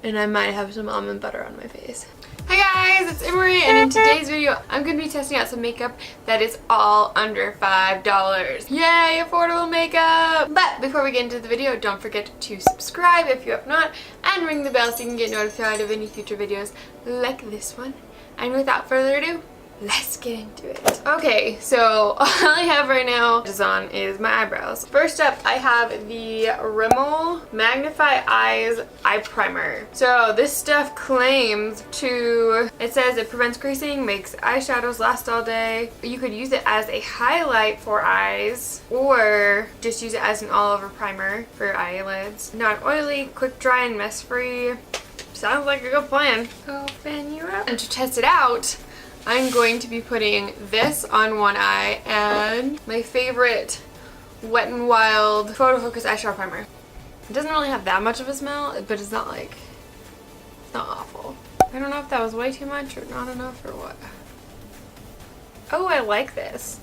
And I might have some almond butter on my face. Hi guys, it's Emmarie, and in today's video I'm going to be testing out some makeup that is all under $5. Yay, affordable makeup! But before we get into the video, don't forget to subscribe if you have not, and ring the bell so you can get notified of any future videos like this one. And without further ado, let's get into it. Okay, so all I have right now is my eyebrows. First up, I have the Rimmel Magnify Eyes Eye Primer. So this stuff claims to, it says it prevents creasing, makes eyeshadows last all day. You could use it as a highlight for eyes, or just use it as an all-over primer for your eyelids. Not oily, quick dry, and mess-free. Sounds like a good plan. Open you up. And to test it out, I'm going to be putting this on one eye and my favorite Wet n Wild Photo Focus Eyeshadow Primer. It doesn't really have that much of a smell, but it's not like, it's not awful. I don't know if that was way too much or not enough or what. Oh, I like this.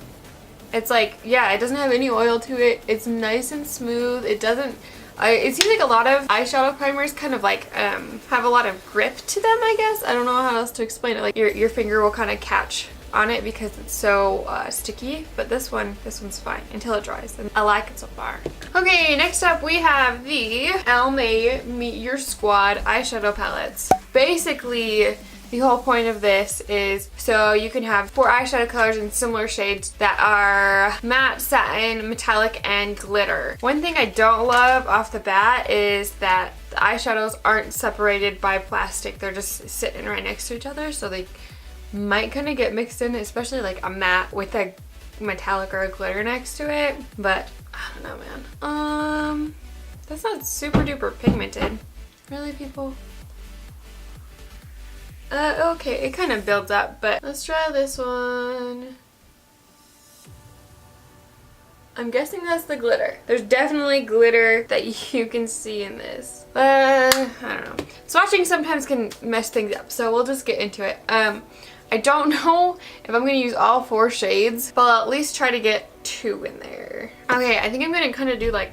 It's like, yeah, it doesn't have any oil to it. It's nice and smooth. It doesn't, it seems like a lot of eyeshadow primers kind of like have a lot of grip to them, I guess. I don't know how else to explain it. Like your finger will kind of catch on it because it's so sticky, but this one's fine until it dries, and I like it so far. Okay, next up we have the Almay Meet Your Squad eyeshadow palettes. Basically, the whole point of this is so you can have 4 eyeshadow colors in similar shades that are matte, satin, metallic, and glitter. One thing I don't love off the bat is that the eyeshadows aren't separated by plastic. They're just sitting right next to each other, so they might kind of get mixed in, especially like a matte with a metallic or a glitter next to it. But I don't know, man. That's not super duper pigmented. Really, people? Okay, it kind of builds up, but let's try this one. I'm guessing that's the glitter. There's definitely glitter that you can see in this. I don't know. Swatching sometimes can mess things up, so we'll just get into it. I don't know if I'm going to use all 4 shades, but I'll at least try to get 2 in there. Okay, I think I'm going to kind of do like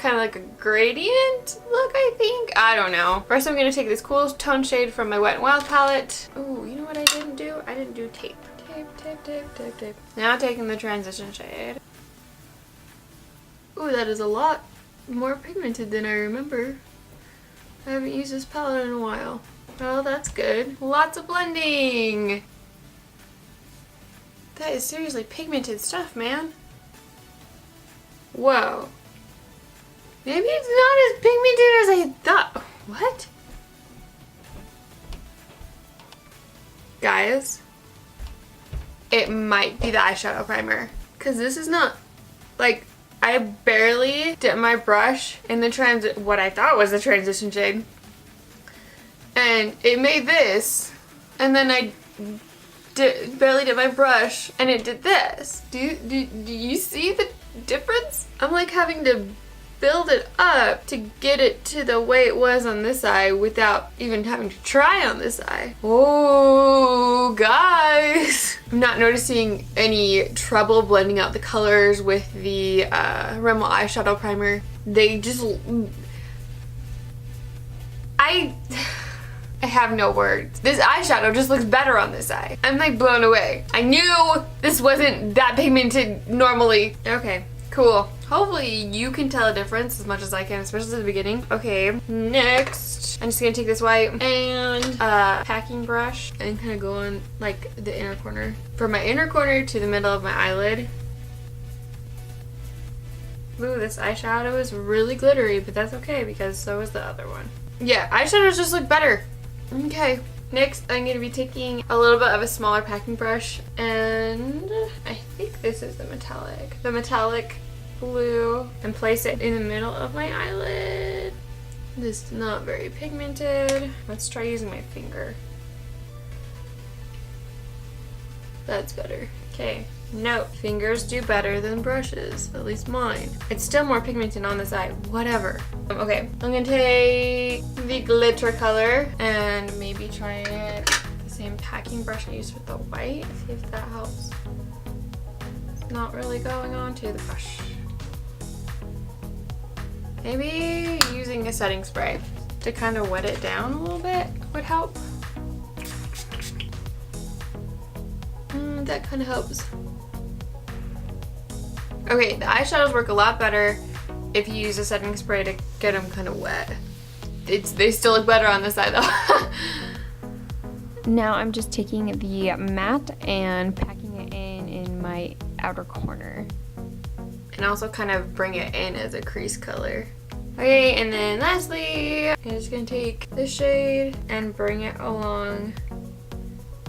a gradient look, I think. I don't know. First, I'm going to take this cool tone shade from my Wet n Wild palette. Ooh, you know what I didn't do? I didn't do tape. Tape. Now taking the transition shade. Ooh, that is a lot more pigmented than I remember. I haven't used this palette in a while. Oh, that's good. Lots of blending. That is seriously pigmented stuff, man. Whoa. Maybe it's not as pigmented as I thought. What? Guys, it might be the eyeshadow primer. Because this is not, like, I barely dipped my brush in the what I thought was the transition shade. And it made this. And then I barely did my brush and it did this. Do you see the difference? I'm like having to build it up to get it to the way it was on this eye without even having to try on this eye. Oh, guys. I'm not noticing any trouble blending out the colors with the Rimmel eyeshadow primer. They just... I have no words. This eyeshadow just looks better on this eye. I'm like blown away. I knew this wasn't that pigmented normally. Okay, cool. Hopefully you can tell a difference as much as I can, especially at the beginning. Okay, next, I'm just gonna take this white and packing brush and kind of go on like the inner corner. From my inner corner to the middle of my eyelid. Ooh, this eyeshadow is really glittery, but that's okay because so is the other one. Yeah, eyeshadows just look better. Okay, next I'm gonna be taking a little bit of a smaller packing brush, and I think this is the metallic blue, and place it in the middle of my eyelid. This is not very pigmented. Let's try using my finger. That's better. Okay, note, fingers do better than brushes, at least mine. It's still more pigmented on this eye, whatever. Okay, I'm gonna take the glitter color and maybe try it the same packing brush I used with the white. See if that helps. It's not really going onto the brush. Maybe using a setting spray. to kind of wet it down a little bit would help. That kind of helps. Okay, the eyeshadows work a lot better if you use a setting spray to get them kind of wet. They still look better on this side though. Now I'm just taking the matte and packing it in my outer corner. And also kind of bring it in as a crease color. Okay, and then lastly, I'm just gonna take this shade and bring it along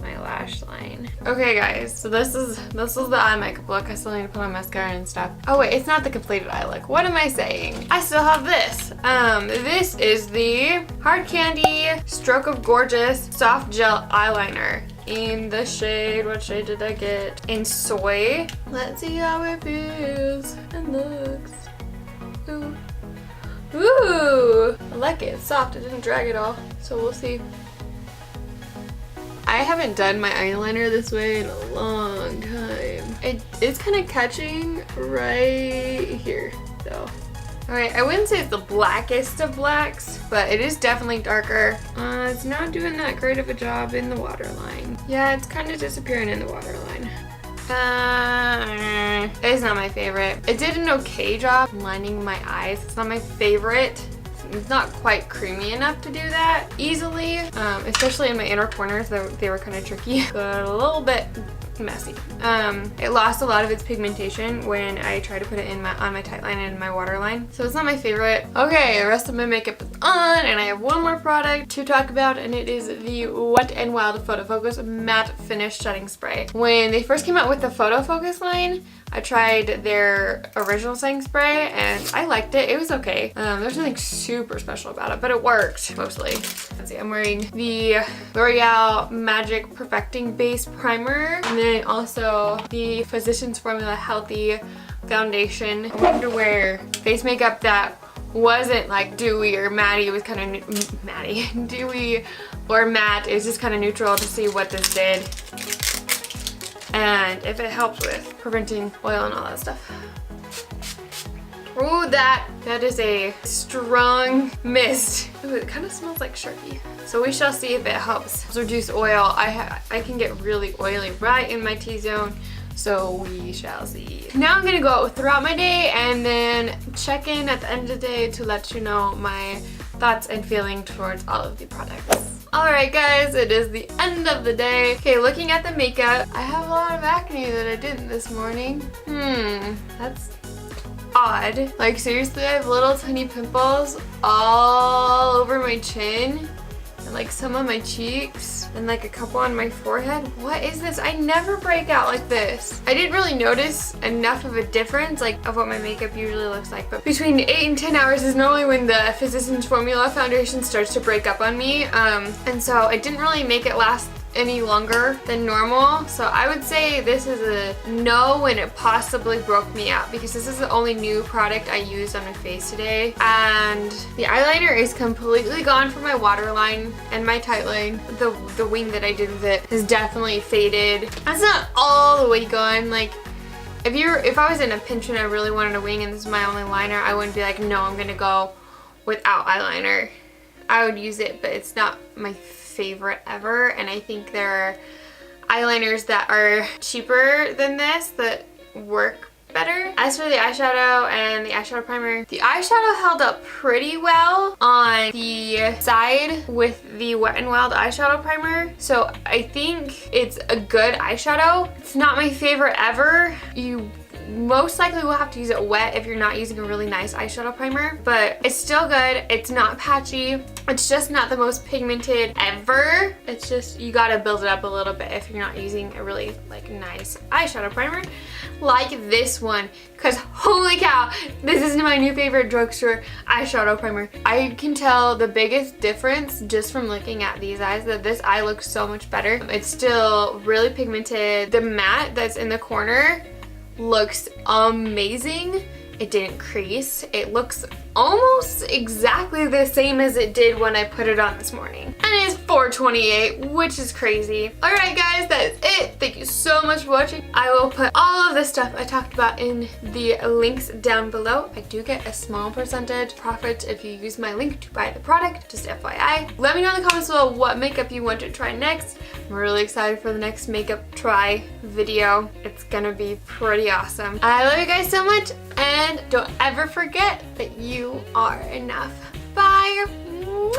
my lash line. Okay guys, so this is the eye makeup look. I still need to put on mascara and stuff. Oh wait, it's not the completed eye look. What am I saying? I still have this. This is the Hard Candy Stroke of Gorgeous Soft Gel Eyeliner in the shade, what shade did I get? In Soy. Let's see how it feels and looks. Ooh. Ooh, I like it. It's soft. It didn't drag at all. So we'll see. I haven't done my eyeliner this way in a long time. It's kind of catching right here though. Alright, I wouldn't say it's the blackest of blacks, but it is definitely darker. It's not doing that great of a job in the waterline. Yeah, it's kind of disappearing in the waterline. It's not my favorite. It did an okay job lining my eyes. It's not my favorite. It's not quite creamy enough to do that easily, especially in my inner corners. They were kind of tricky, but a little bit messy. It lost a lot of its pigmentation when I tried to put it in on my tight line and in my waterline, so it's not my favorite. Okay, the rest of my makeup is on, and I have one more product to talk about, and it is the Wet n Wild Photo Focus Matte Finish Setting Spray. When they first came out with the Photo Focus line, I tried their original setting spray and I liked it. It was okay. There's nothing super special about it, but it worked mostly. Let's see, I'm wearing the L'Oreal Magic Perfecting Base Primer, and then also the Physicians Formula Healthy Foundation. I wanted to wear face makeup that wasn't like dewy or matte. It was kind of dewy or matte. It was just kind of neutral to see what this did. And if it helps with preventing oil and all that stuff. Ooh, that is a strong mist. Ooh, it kind of smells like Sharpie. So we shall see if it helps reduce oil. I can get really oily right in my T-zone, so we shall see. Now I'm gonna go throughout my day and then check in at the end of the day to let you know my thoughts and feeling towards all of the products. Alright guys, it is the end of the day. Okay, looking at the makeup, I have a lot of acne that I didn't this morning. That's odd. Like seriously, I have little tiny pimples all over my chin and like some on my cheeks and like a couple on my forehead. What is this? I never break out like this. I didn't really notice enough of a difference like of what my makeup usually looks like, but between 8 and 10 hours is normally when the Physicians Formula foundation starts to break up on me, and so I didn't really make it last any longer than normal. So I would say this is a no when it possibly broke me out, because this is the only new product I used on my face today. And the eyeliner is completely gone from my waterline and my tight line. The wing that I did with it is definitely faded. That's not all the way gone. Like if I was in a pinch and I really wanted a wing and this is my only liner, I wouldn't be like, no, I'm gonna go without eyeliner. I would use it, but it's not my favorite ever, and I think there are eyeliners that are cheaper than this that work better. As for the eyeshadow and the eyeshadow primer, the eyeshadow held up pretty well on the side with the Wet n Wild eyeshadow primer, so I think it's a good eyeshadow. It's not my favorite ever. You most likely will have to use it wet if you're not using a really nice eyeshadow primer, but it's still good. It's not patchy. It's just not the most pigmented ever. It's just you gotta build it up a little bit if you're not using a really like nice eyeshadow primer like this one, because holy cow, this is my new favorite drugstore eyeshadow primer. I can tell the biggest difference just from looking at these eyes, that this eye looks so much better. It's still really pigmented. The matte that's in the corner looks amazing. It didn't crease. It looks almost exactly the same as it did when I put it on this morning. And it is 4:28, which is crazy. Alright guys, that is it. Thank you so much for watching. I will put all of the stuff I talked about in the links down below. I do get a small percentage profit if you use my link to buy the product, just FYI. Let me know in the comments below what makeup you want to try next. I'm really excited for the next makeup try video. It's gonna be pretty awesome. I love you guys so much, and don't ever forget that you are enough. Bye! Mwah.